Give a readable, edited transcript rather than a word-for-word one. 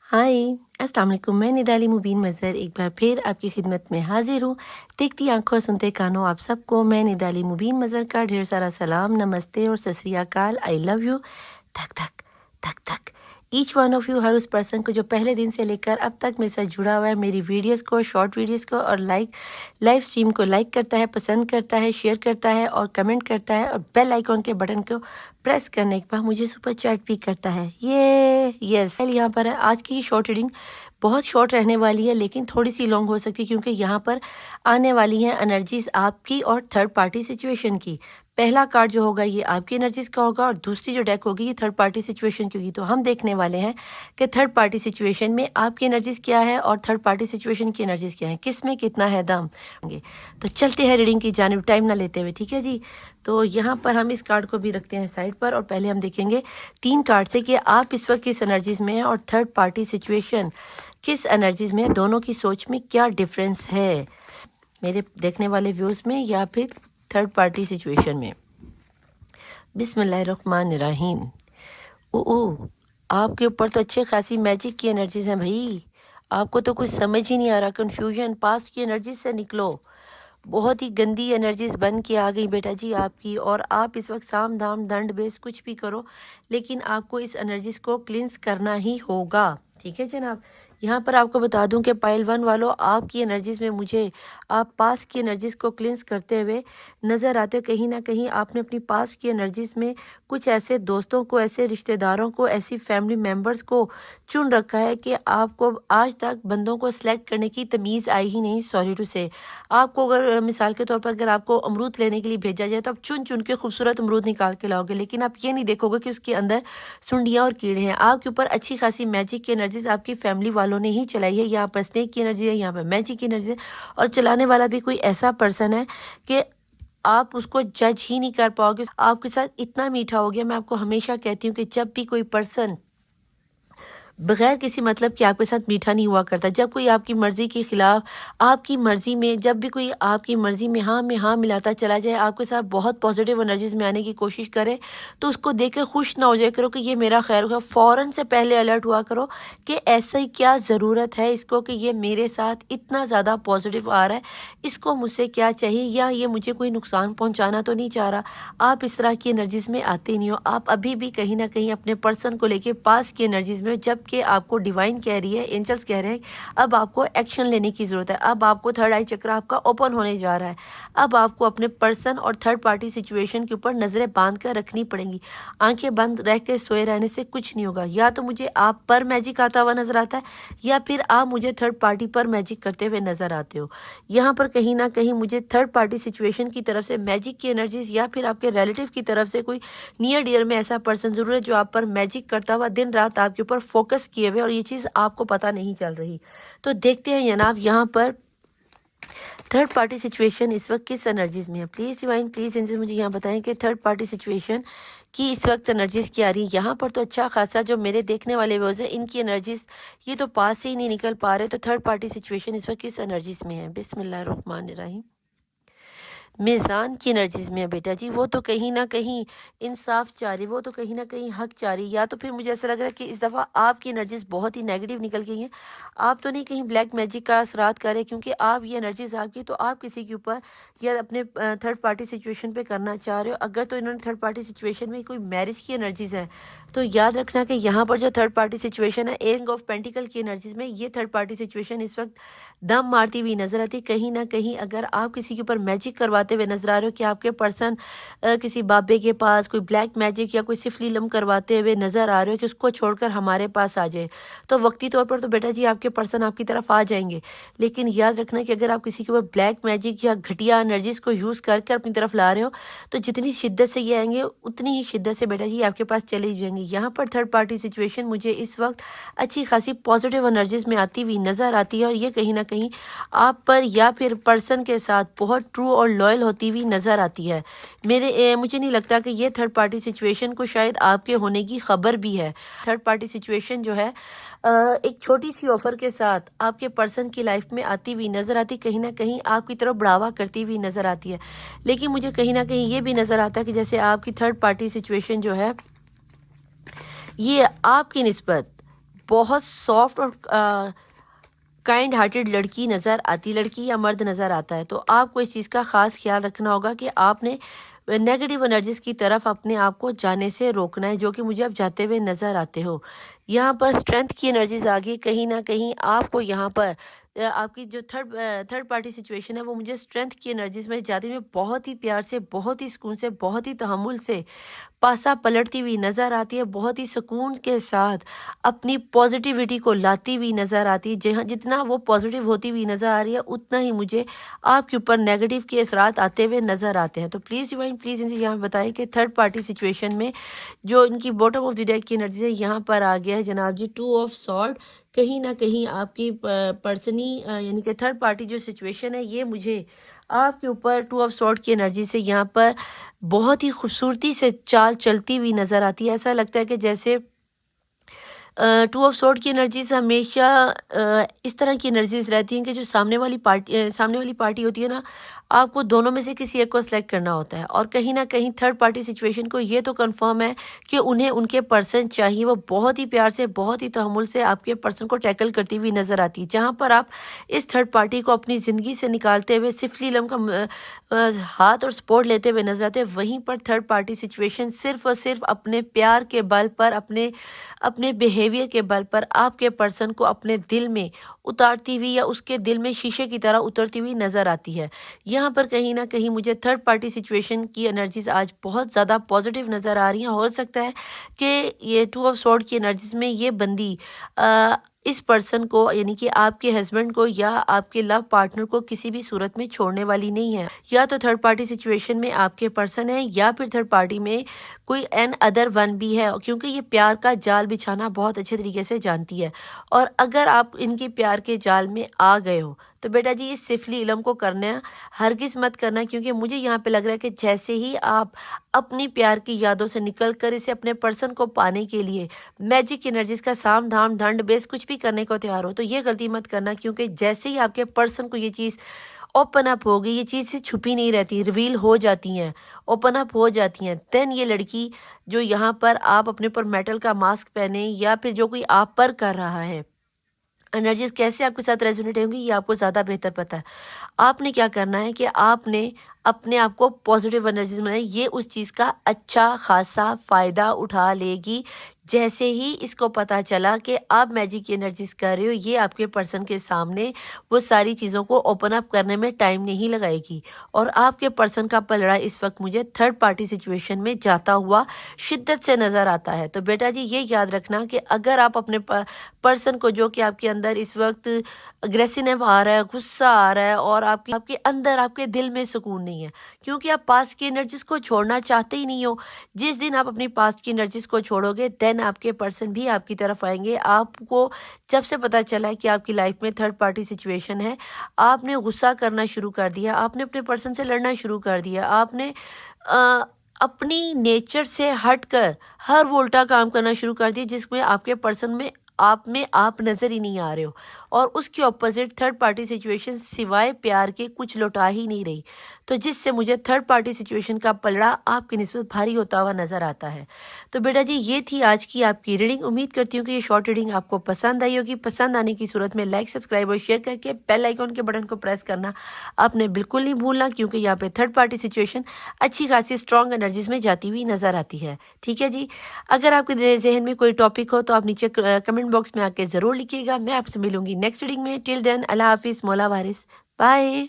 हाय, अस्सलाम वालेकुम। मैं निदाली मुबीन मज़हर एक बार फिर आपकी खिदमत में हाजिर हूँ। देखती आंखों सुनते कानों आप सबको मैं निदाली मुबीन मज़हर का ढेर सारा सलाम, नमस्ते और सत श्री अकाल। I love you. धक धक धक धक। ईच वन ऑफ यू, हर उस पर्सन को जो पहले दिन से लेकर अब तक मेरे साथ जुड़ा हुआ है, मेरी वीडियोस को, शॉर्ट वीडियोस को और लाइव स्ट्रीम को लाइक करता है, पसंद करता है, शेयर करता है और कमेंट करता है और बेल आइकॉन के बटन को प्रेस करने के बाद मुझे सुपर चैट भी करता है। ये यस यहाँ पर है। आज की शॉर्ट रीडिंग बहुत शॉर्ट रहने वाली है लेकिन थोड़ी सी लॉन्ग हो सकती है क्योंकि यहाँ पर आने वाली हैं एनर्जीज आपकी और थर्ड पार्टी सिचुएशन की। पहला कार्ड जो होगा ये आपकी एनर्जीज का होगा और दूसरी जो डेक होगी ये थर्ड पार्टी सिचुएशन की होगी। तो हम देखने वाले हैं कि थर्ड पार्टी सिचुएशन में आपकी एनर्जीज क्या है और थर्ड पार्टी सिचुएशन की एनर्जीज क्या है, किस में कितना है दम। तो चलते हैं रीडिंग की जानिब, टाइम ना लेते हुए, ठीक है जी। तो यहाँ पर हम इस कार्ड को भी रखते हैं साइड पर और पहले हम देखेंगे 3 कार्ड से कि आप इस वक्त किस एनर्जीज में हैं और थर्ड पार्टी सिचुएशन किस एनर्जीज में है, दोनों की सोच में क्या डिफरेंस है मेरे देखने वाले व्यूज़ में या फिर थर्ड पार्टी सिचुएशन में। बिस्मिल्लाहिर्रहमानिर्रहीम। ओ आपके ऊपर तो अच्छे खासी मैजिक की एनर्जीज हैं भाई। आपको तो कुछ समझ ही नहीं आ रहा, कन्फ्यूजन, पास्ट की एनर्जीज से निकलो। बहुत ही गंदी एनर्जीज बन के आ गई बेटा जी आपकी और आप इस वक्त साम दाम दंड बेस कुछ भी करो लेकिन आपको इस एनर्जीज को क्लिंस करना ही होगा, ठीक है जनाब। यहाँ पर आपको बता दूं कि पाइल 1 वालों, आपकी एनर्जीज में मुझे आप पास्ट की एनर्जीज को क्लिंस करते हुए नज़र आते हो। कहीं ना कहीं आपने अपनी पास्ट की एनर्जीज में कुछ ऐसे दोस्तों को, ऐसे रिश्तेदारों को, ऐसी फैमिली मेम्बर्स को चुन रखा है कि आपको आज तक बंदों को सिलेक्ट करने की तमीज़ आई ही नहीं। सॉरी टू से, आपको अगर मिसाल के तौर पर अगर आपको अमरूद लेने के लिए भेजा जाए तो आप चुन चुन के खूबसूरत अमरूद निकाल के लाओगे लेकिन आप ये नहीं देखोगे कि उसके अंदर सुंडियाँ और कीड़े हैं। आपके ऊपर अच्छी खासी मैजिक की एनर्जीज आपकी फैमिली वालों ने ही चलाई है। यहाँ पर स्नेक की एनर्जी है, यहाँ पर मैजिक की एनर्जी है और चलाने वाला भी कोई ऐसा पर्सन है कि आप उसको जज ही नहीं कर पाओगे। आपके साथ इतना मीठा हो गया। मैं आपको हमेशा कहती हूँ कि जब भी कोई पर्सन बगैर किसी मतलब कि आपके साथ मीठा नहीं हुआ करता, जब कोई आपकी मर्ज़ी के ख़िलाफ़, आपकी मर्ज़ी में, जब भी कोई आपकी मर्ज़ी में हाँ मिलाता चला जाए, आपके साथ बहुत पॉजिटिव एनर्जीज में आने की कोशिश करे तो उसको देख कर खुश ना हो जाए करो कि ये मेरा खैर होगा। फ़ौरन से पहले अलर्ट हुआ करो कि ऐसा ही क्या ज़रूरत है इसको कि ये मेरे साथ इतना ज़्यादा पॉजिटिव आ रहा है, इसको मुझसे क्या चाहिए या ये मुझे कोई नुकसान पहुँचाना तो नहीं चाह रहा। आप इस तरह की एनर्जीज में आते नहीं हो। आप अभी भी कहीं ना कहीं अपने पर्सन को लेके पास की एनर्जीज में हो, जब कि आपको डिवाइन कह रही है, एंजल्स कह रहे हैं अब आपको एक्शन लेने की ज़रूरत है। अब आपको थर्ड आई चक्र आपका ओपन होने जा रहा है। अब आपको अपने पर्सन और थर्ड पार्टी सिचुएशन के ऊपर नज़रें बांध कर रखनी पड़ेंगी। आंखें बंद रह के सोए रहने से कुछ नहीं होगा। या तो मुझे आप पर मैजिक आता हुआ नज़र आता है या फिर आप मुझे थर्ड पार्टी पर मैजिक करते हुए नज़र आते हो। यहाँ पर कहीं ना कहीं मुझे थर्ड पार्टी सिचुएशन की तरफ से मैजिक की एनर्जीज या फिर आपके रिलेटिव की तरफ से कोई नियर डियर में ऐसा पर्सन ज़रूर है जो आप पर मैजिक करता हुआ दिन रात आपके ऊपर फोकस किए हुए और ये चीज़ आपको पता नहीं चल रही। तो देखते हैं जनाब यहाँ पर थर्ड पार्टी सिचुएशन इस वक्त किस एनर्जीज में है। प्लीज़ डिवाइन, प्लीज़ एंजल्स मुझे यहाँ बताएं कि थर्ड पार्टी सिचुएशन की इस वक्त एनर्जीज क्या आ रही है। यहाँ पर तो अच्छा खासा जो मेरे देखने वाले व्यूअर्स हैं इनकी एनर्जीज ये तो पास से ही नहीं निकल पा रहे। तो थर्ड पार्टी सिचुएशन इस वक्त किस एनर्जीज में है। बिस्मिल्लाहिर्रहमानिर्रहीम। मीज़ान की एनर्जीज में है बेटा जी। वो तो कहीं ना कहीं इंसाफ चाह रही, वो तो कहीं ना कहीं हक चाह रही। या तो फिर मुझे ऐसा लग रहा है कि इस दफ़ा आपकी एनर्जीज बहुत ही नेगेटिव निकल गई हैं। आप तो नहीं कहीं ब्लैक मैजिक का असरात करें क्योंकि आप ये एनर्जीज आपकी तो आप किसी के ऊपर या अपने थर्ड पार्टी सिचुएशन पे करना चाह रहे हो। अगर तो इन्होंने थर्ड पार्टी सिचुएशन में कोई मैरिज की एनर्जीज है तो याद रखना कि यहाँ पर जो थर्ड पार्टी सिचुएशन है एज ऑफ पेंटिकल की एनर्जीज में ये थर्ड पार्टी सिचुएशन इस वक्त दम मारती हुई नजर आती। कहीं ना कहीं अगर आप किसी के ऊपर मैजिक करवाते हुए नजर आ रहे हो कि आपके पर्सन किसी बाबे के पास कोई ब्लैक मैजिक या कोई सिफलीलम करवाते हुए नजर आ रहे हो कि उसको छोड़कर हमारे पास आ जाए, तो वक्ती तौर पर तो बेटा जी आपके पर्सन आपकी तरफ आ जाएंगे। लेकिन याद रखना कि अगर आप किसी के ऊपर ब्लैक मैजिक या घटिया एनर्जीज को यूज़ करके अपनी तरफ ला रहे हो तो जितनी शिद्दत से ये आएंगे उतनी ही शिद्दत से बेटा जी आपके पास चले जाएंगे। यहाँ पर थर्ड पार्टी सिचुएशन मुझे इस वक्त अच्छी खासी पॉजिटिव एनर्जीज में आती हुई नजर आती है और ये कहीं ना कहीं आप पर या फिर पर्सन के साथ बहुत ट्रू और लॉयल होती हुई नजर आती है। मुझे नहीं लगता कि ये थर्ड पार्टी सिचुएशन को शायद आपके होने की खबर भी है। थर्ड पार्टी सिचुएशन जो है एक छोटी सी ऑफर के साथ आपके पर्सन की लाइफ में आती हुई नजर आती, कहीं ना कहीं आपकी तरफ बढ़ावा करती हुई नजर आती है। लेकिन मुझे कहीं ना कहीं ये भी नजर आता है कि जैसे आपकी थर्ड पार्टी सिचुएशन जो है ये आपकी निस्बत बहुत सॉफ्ट और काइंड हार्टेड लड़की नज़र आती, लड़की या मर्द नज़र आता है। तो आपको इस चीज़ का ख़ास ख्याल रखना होगा कि आपने नेगेटिव एनर्जीज की तरफ अपने आप को जाने से रोकना है, जो कि मुझे आप जाते हुए नज़र आते हो। यहाँ पर स्ट्रेंथ की एनर्जीज आ गई, कहीं ना कहीं आपको यहाँ पर आपकी जो थर्ड पार्टी सिचुएशन है वो मुझे स्ट्रेंथ की एनर्जीज में जाते हुए बहुत ही प्यार से, बहुत ही सुकून से, बहुत ही तहम्मुल से पासा पलटती हुई नज़र आती है, बहुत ही सुकून के साथ अपनी पॉजिटिविटी को लाती हुई नज़र आती है। जहाँ जितना वो पॉजिटिव होती हुई नज़र आ रही है, उतना ही मुझे आपके ऊपर नेगेटिव के असरात आते हुए नज़र आते हैं। तो प्लीज़ डिवाइन, प्लीज़ इनसे यहाँ बताएं कि थर्ड पार्टी सिचुएशन में जो इनकी बॉटम ऑफ द डेक की एनर्जी है यहाँ पर आ गया है जनाब जी, 2 ऑफ सॉर्ड। कहीं ना कहीं आपकी पर्सनी यानी कि थर्ड पार्टी जो सिचुएशन है, ये मुझे आपके ऊपर 2 ऑफ सॉर्ड की एनर्जी से यहाँ पर बहुत ही खूबसूरती से चाल चलती हुई नज़र आती है। ऐसा लगता है कि जैसे 2 ऑफ सॉर्ड की एनर्जीज हमेशा इस तरह की एनर्जीज रहती हैं कि जो सामने वाली पार्टी होती है ना, आपको दोनों में से किसी एक को सिलेक्ट करना होता है। और कहीं ना कहीं थर्ड पार्टी सिचुएशन को ये तो कंफर्म है कि उन्हें उनके पर्सन चाहिए, वो बहुत ही प्यार से, बहुत ही तहम्मुल से आपके पर्सन को टैकल करती हुई नज़र आती है। जहाँ पर आप इस थर्ड पार्टी को अपनी ज़िंदगी से निकालते हुए सिफली लम का हाथ और सपोर्ट लेते हुए नजर आते हैं, वहीं पर थर्ड पार्टी सिचुएशन सिर्फ और सिर्फ अपने प्यार के बल पर, अपने अपने बिहेवियर के बल पर आपके पर्सन को अपने दिल में उतारती हुई या उसके दिल में शीशे की तरह उतरती हुई नज़र आती है। यहाँ पर कहीं ना कहीं मुझे थर्ड पार्टी सिचुएशन की एनर्जीज आज बहुत ज़्यादा पॉजिटिव नज़र आ रही हैं। हो सकता है कि ये 2 ऑफ सॉर्ड की एनर्जीज में ये बंदी इस पर्सन को, यानी कि आपके हस्बैंड को या आपके लव पार्टनर को किसी भी सूरत में छोड़ने वाली नहीं है। या तो थर्ड पार्टी सिचुएशन में आपके पर्सन है या फिर थर्ड पार्टी में कोई एन अदर वन भी है, क्योंकि ये प्यार का जाल बिछाना बहुत अच्छे तरीके से जानती है। और अगर आप इनके प्यार के जाल में आ गए हो तो बेटा जी इस सिफली इलम को करना हरगिज़ मत करना, क्योंकि मुझे यहाँ पे लग रहा है कि जैसे ही आप अपनी प्यार की यादों से निकल कर इसे अपने पर्सन को पाने के लिए मैजिक एनर्जीज का साम धाम दंड बेस कुछ भी करने को तैयार हो, तो ये गलती मत करना। क्योंकि जैसे ही आपके पर्सन को ये चीज़ ओपन अप हो गई, ये चीज़ से छुपी नहीं रहती, रिवील हो जाती हैं, ओपन अप हो जाती हैं, देन ये लड़की जो यहाँ पर आप अपने ऊपर मेटल का मास्क पहने या फिर जो कोई आप पर कर रहा है, एनर्जीज कैसे आपके साथ रेजोनेट होंगी ये आपको ज़्यादा बेहतर पता है। आपने क्या करना है कि आपने अपने आप को पॉजिटिव एनर्जीज में, ये उस चीज़ का अच्छा खासा फ़ायदा उठा लेगी। जैसे ही इसको पता चला कि आप मैजिक की एनर्जीज कर रहे हो, ये आपके पर्सन के सामने वो सारी चीज़ों को ओपन अप करने में टाइम नहीं लगाएगी। और आपके पर्सन का पलड़ा इस वक्त मुझे थर्ड पार्टी सिचुएशन में जाता हुआ शिद्दत से नज़र आता है। तो बेटा जी ये याद रखना कि अगर आप अपने पर्सन को, जो कि आपके अंदर इस वक्त अग्रेसिव आ रहा है, गुस्सा आ रहा है और आपके अंदर, आपके दिल में सुकून नहीं है, क्योंकि आप पास्ट की एनर्जीज को छोड़ना चाहते ही नहीं हो। जिस दिन आप अपनी पास्ट की एनर्जीज को छोड़ोगे, देन आपके पर्सन भी आपकी तरफ आएंगे। आपको जब से पता चला है कि आपकी लाइफ में थर्ड पार्टी सिचुएशन है, आपने गुस्सा करना शुरू कर दिया, आपने अपने पर्सन से लड़ना शुरू कर दिया, आपने अपनी नेचर से हटकर हर वो उल्टा काम करना शुरू कर दिया जिसमें आपके पर्सन में आप नज़र ही नहीं आ रहे हो। और उसके ऑपोजिट थर्ड पार्टी सिचुएशन सिवाय प्यार के कुछ लौटा ही नहीं रही, तो जिससे मुझे थर्ड पार्टी सिचुएशन का पलड़ा आपकी निस्बत भारी होता हुआ नज़र आता है। तो बेटा जी ये थी आज की आपकी रीडिंग। उम्मीद करती हूँ कि ये शॉर्ट रीडिंग आपको पसंद आई होगी। पसंद आने की सूरत में लाइक, सब्सक्राइब और शेयर करके बेल आइकॉन के बटन को प्रेस करना आपने बिल्कुल नहीं भूलना, क्योंकि यहाँ पे थर्ड पार्टी सिचुएशन अच्छी खासी स्ट्रॉन्ग एनर्जीज में जाती हुई नज़र आती है। ठीक है जी, अगर आपके जहन में कोई टॉपिक हो तो आप नीचे कमेंट बॉक्स में आके ज़रूर लिखिएगा। मैं आपसे मिलूंगी नेक्स्ट रीडिंग में। टिल देन अल्लाह हाफिज़, मौला वारिस, बाय।